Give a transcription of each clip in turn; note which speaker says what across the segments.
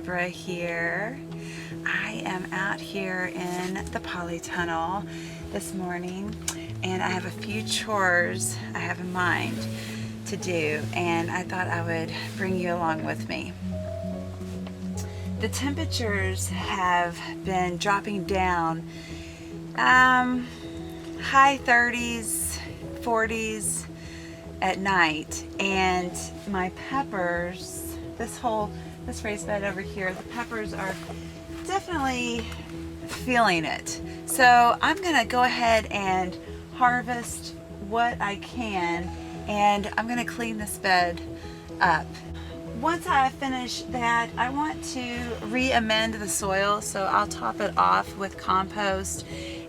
Speaker 1: Deborah here. I am out here in the polytunnel this morning and I have a few chores I have in mind to do, and I thought I would bring you along with me. The temperatures have been dropping down, high 30s, 40s at night, and my peppers, this raised bed over here, the peppers are definitely feeling it. So I'm gonna go ahead and harvest what I can, and I'm gonna clean this bed up. Once I finish that, I want to re-amend the soil, so I'll top it off with compost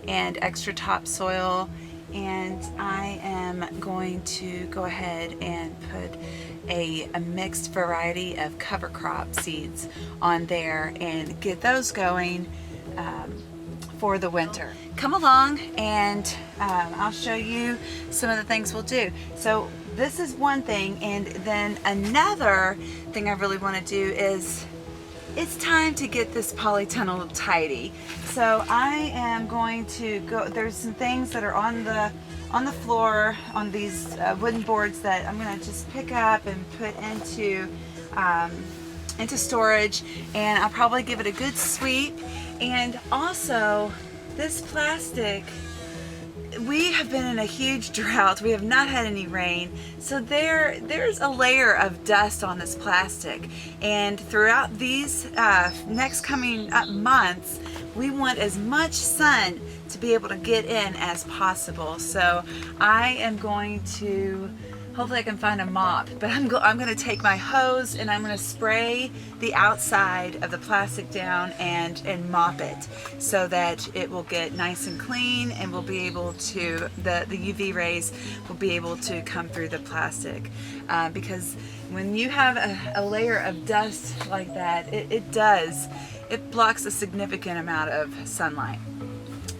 Speaker 1: and extra topsoil, and I am going to go ahead and put a mixed variety of cover crop seeds on there and get those going for the winter. Come along and I'll show you some of the things we'll do. So this is one thing, and then another thing I really want to do is it's time to get this polytunnel tidy. So I am going to go, there's some things that are on the floor on these wooden boards that I'm going to just pick up and put into storage, and I'll probably give it a good sweep. And also this plastic, we have been in a huge drought. We have not had any rain, so there's a layer of dust on this plastic, and throughout these next coming months we want as much sun to be able to get in as possible. So I am going to, hopefully I can find a mop, but I'm going to take my hose and I'm going to spray the outside of the plastic down and mop it so that it will get nice and clean, and we'll be able to, the UV rays will be able to come through the plastic. Because when you have a layer of dust like that, it blocks a significant amount of sunlight.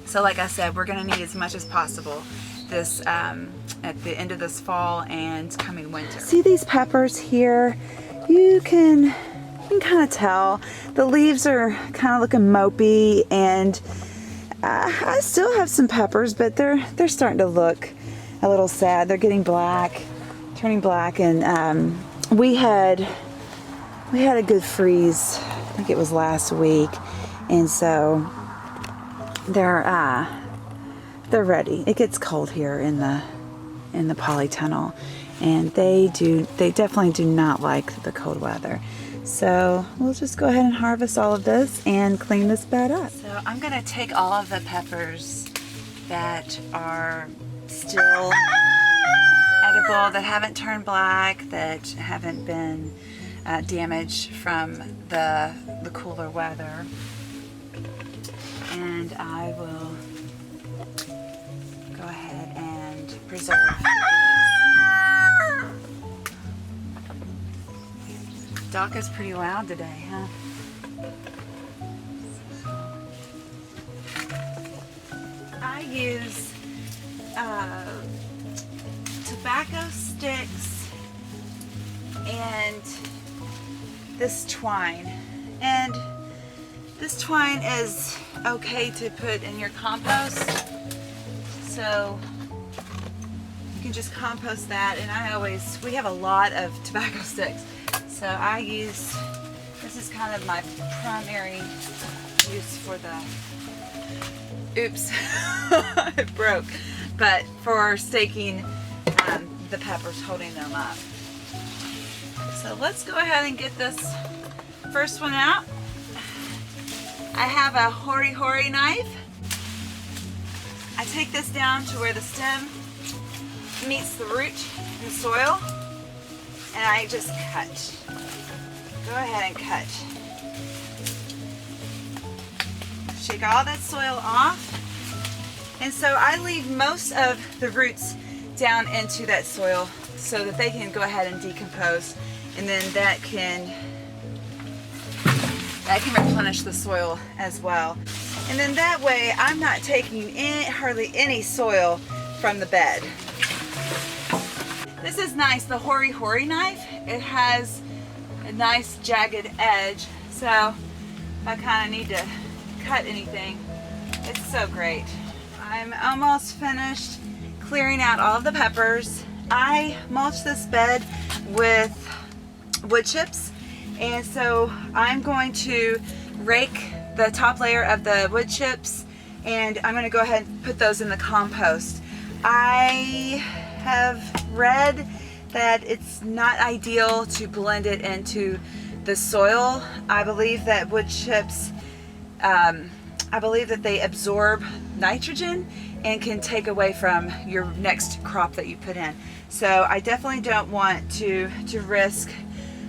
Speaker 1: So like I said, we're going to need as much as possible this at the end of this fall and coming winter. See these peppers here? You can kind of tell the leaves are kind of looking mopey, and I still have some peppers, but they're starting to look a little sad. They're getting black, turning black, and we had a good freeze. I think it was last week, and so they're ready. It gets cold here in the polytunnel, and they definitely do not like the cold weather. So we'll just go ahead and harvest all of this and clean this bed up. So I'm gonna take all of the peppers that are still edible, that haven't turned black, that haven't been damaged from the cooler weather, and I will go ahead and preserve these. Doc is pretty loud today, huh? I use tobacco sticks and this twine, and this twine is okay to put in your compost, so you can just compost that. And we have a lot of tobacco sticks, so I use, this is kind of my primary use for oops, it broke, but for staking the peppers, holding them up. So let's go ahead and get this first one out. I have a hori-hori knife. I take this down to where the stem meets the root in the soil, and I just cut. Go ahead and cut. Shake all that soil off. And so I leave most of the roots down into that soil so that they can go ahead and decompose, and then that can replenish the soil as well. And then that way I'm not taking hardly any soil from the bed. This is nice, the hori-hori knife. It has a nice jagged edge, so So if I kind of need to cut anything, it's so great. I'm almost finished clearing out all of the peppers. I mulched this bed with wood chips, and so I'm going to rake the top layer of the wood chips, and I'm going to go ahead and put those in the compost. I have read that it's not ideal to blend it into the soil. I believe that wood chips, I believe that they absorb nitrogen and can take away from your next crop that you put in. So I definitely don't want to risk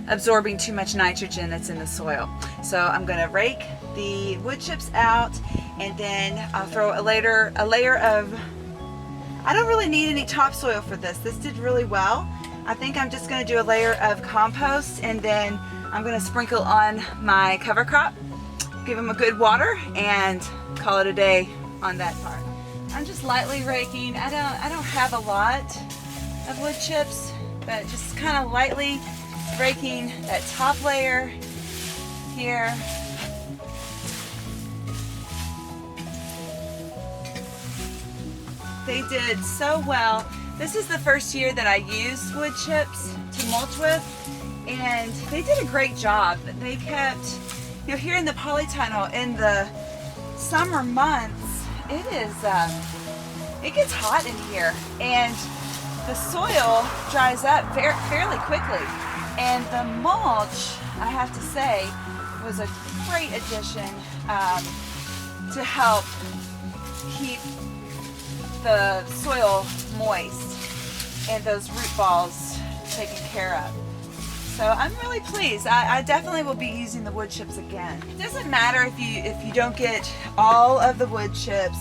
Speaker 1: absorbing too much nitrogen that's in the soil. So I'm going to rake the wood chips out, and then I'll throw a layer of, I don't really need any topsoil for this. This did really well. I think I'm just going to do a layer of compost, and then I'm going to sprinkle on my cover crop, give them a good water, and call it a day on that part. I'm just lightly raking. I don't have a lot of wood chips, but just kind of lightly raking that top layer here. They did so well. This is the first year that I used wood chips to mulch with, and they did a great job. They kept, you know, here in the polytunnel in the summer months, it gets hot in here, and the soil dries up fairly quickly. And the mulch, I have to say, was a great addition to help keep the soil moist and those root balls taken care of. So I'm really pleased. I definitely will be using the wood chips again. It doesn't matter if you don't get all of the wood chips.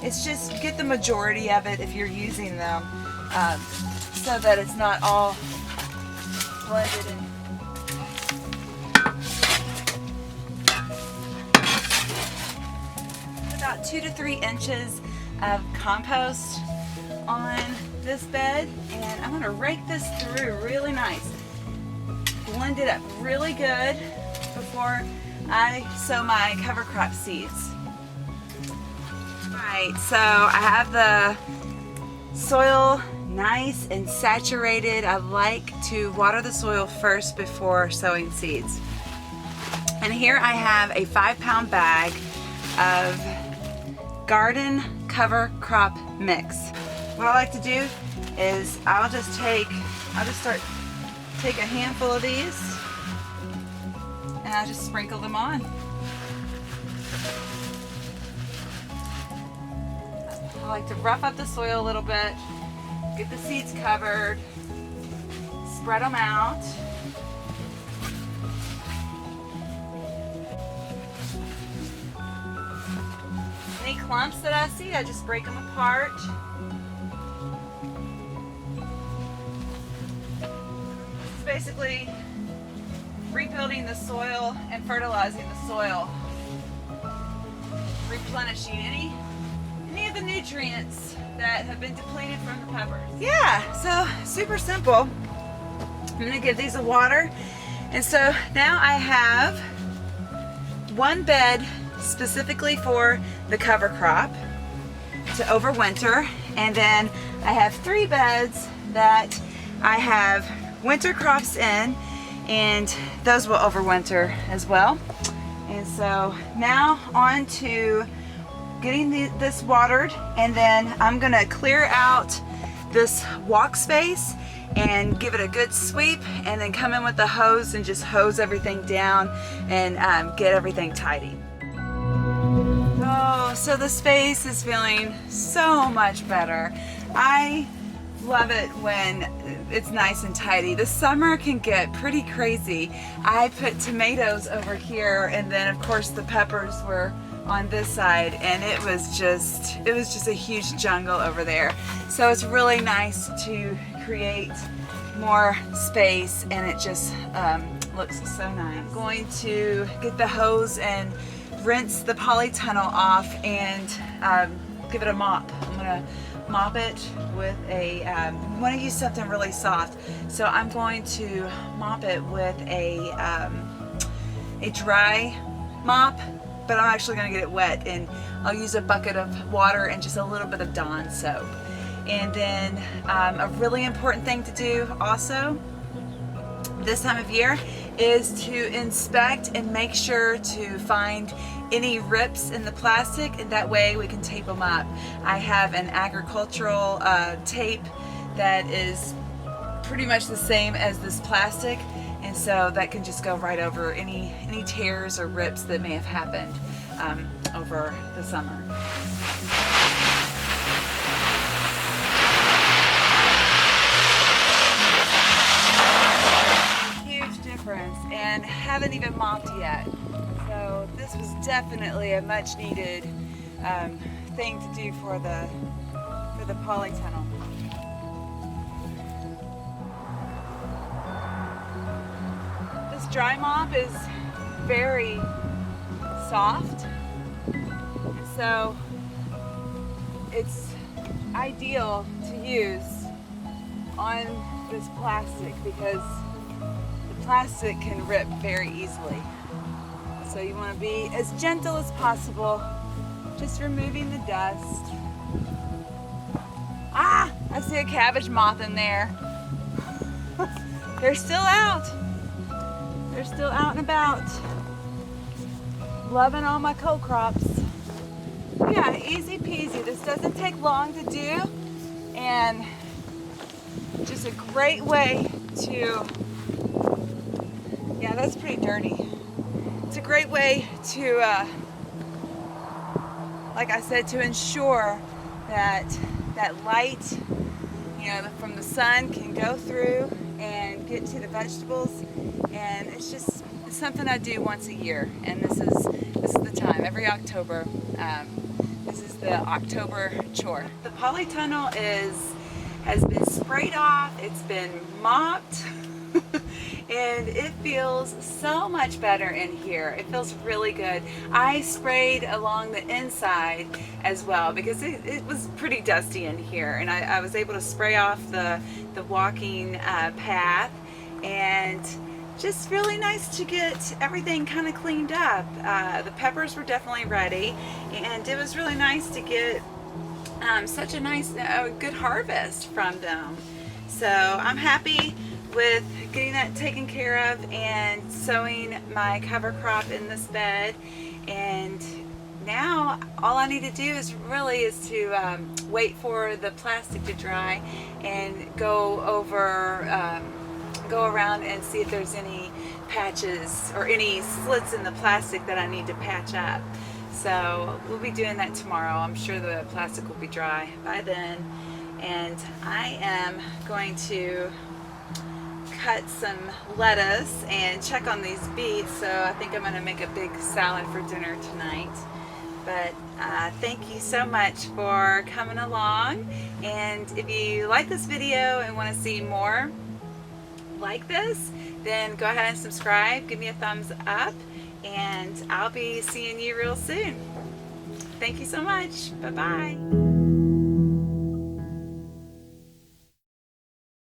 Speaker 1: It's just get the majority of it if you're using them, so that it's not all blended in. About 2 to 3 inches of compost on this bed, and I'm going to rake this through really nice. Blend it up really good before I sow my cover crop seeds. Alright, so I have the soil nice and saturated. I like to water the soil first before sowing seeds. And here I have a 5-pound bag of garden cover crop mix. What I like to do is I'll just take a handful of these, and I'll just sprinkle them on. I like to rough up the soil a little bit, get the seeds covered, spread them out. Any clumps that I see, I just break them apart. This is basically rebuilding the soil and fertilizing the soil, replenishing any of the nutrients that have been depleted from the peppers. Yeah, so super simple. I'm gonna give these a water. And so now I have one bed specifically for the cover crop to overwinter, and then I have 3 beds that I have winter crops in, and those will overwinter as well. And so now on to getting this watered, and then I'm gonna clear out this walk space and give it a good sweep, and then come in with the hose and just hose everything down and get everything tidy. Oh, so the space is feeling so much better. I love it when it's nice and tidy. The summer can get pretty crazy. I put tomatoes over here, and then of course the peppers were on this side, and it was just a huge jungle over there. So it's really nice to create more space, and it just looks so nice. I'm going to get the hose and rinse the polytunnel off and give it a mop. I'm gonna mop it with a, you want to use something really soft, so I'm going to mop it with a a dry mop, but I'm actually going to get it wet, and I'll use a bucket of water and just a little bit of Dawn soap. And then a really important thing to do also this time of year is to inspect and make sure to find any rips in the plastic, and that way we can tape them up. I have an agricultural tape that is pretty much the same as this plastic, and so that can just go right over any tears or rips that may have happened over the summer. And haven't even mopped yet. So this was definitely a much needed thing to do for the polytunnel. This dry mop is very soft, and so it's ideal to use on this plastic because plastic can rip very easily. So you want to be as gentle as possible, just removing the dust. Ah, I see a cabbage moth in there. They're still out. They're still out and about. Loving all my co-crops. Yeah, easy peasy. This doesn't take long to do, and just a great way to, yeah, that's pretty dirty. It's a great way to, like I said, to ensure that that light, you know, from the sun can go through and get to the vegetables. And it's just something I do once a year, and this is the time, every October. This is the October chore. The polytunnel has been sprayed off, it's been mopped. And it feels so much better in here. It feels really good. I sprayed along the inside as well because it was pretty dusty in here, and I was able to spray off the walking path, and just really nice to get everything kind of cleaned up. The peppers were definitely ready, and it was really nice to get such a nice good harvest from them. So I'm happy with getting that taken care of and sowing my cover crop in this bed. And now all I need to do is to wait for the plastic to dry and go around and see if there's any patches or any slits in the plastic that I need to patch up. So we'll be doing that tomorrow. I'm sure the plastic will be dry by then. And I am going to cut some lettuce and check on these beets, so I think I'm going to make a big salad for dinner tonight. But thank you so much for coming along, and if you like this video and want to see more like this, then go ahead and subscribe, give me a thumbs up, and I'll be seeing you real soon. Thank you so much. Bye-bye.